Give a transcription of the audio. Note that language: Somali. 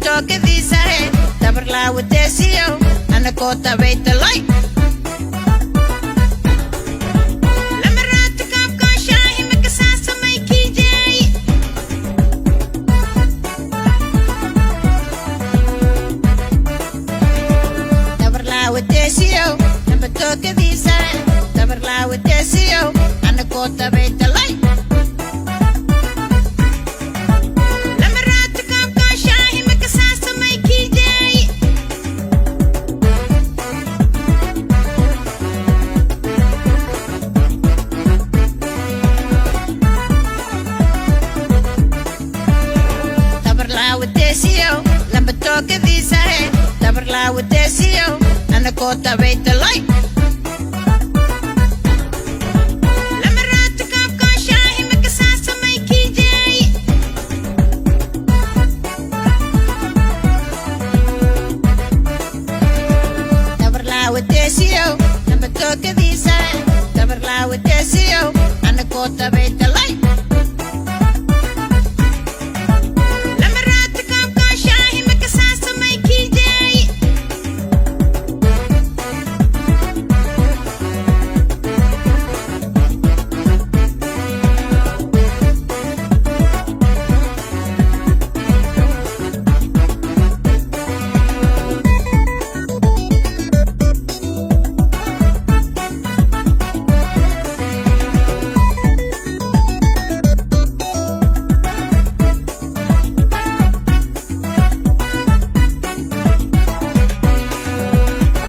toque visare, tabarla with desio, and the kota wait the light. With desio, number toque visare, tabarla with desio, and the kota wait the light. Toque visare, tabarla with desio, and the kota wait the light.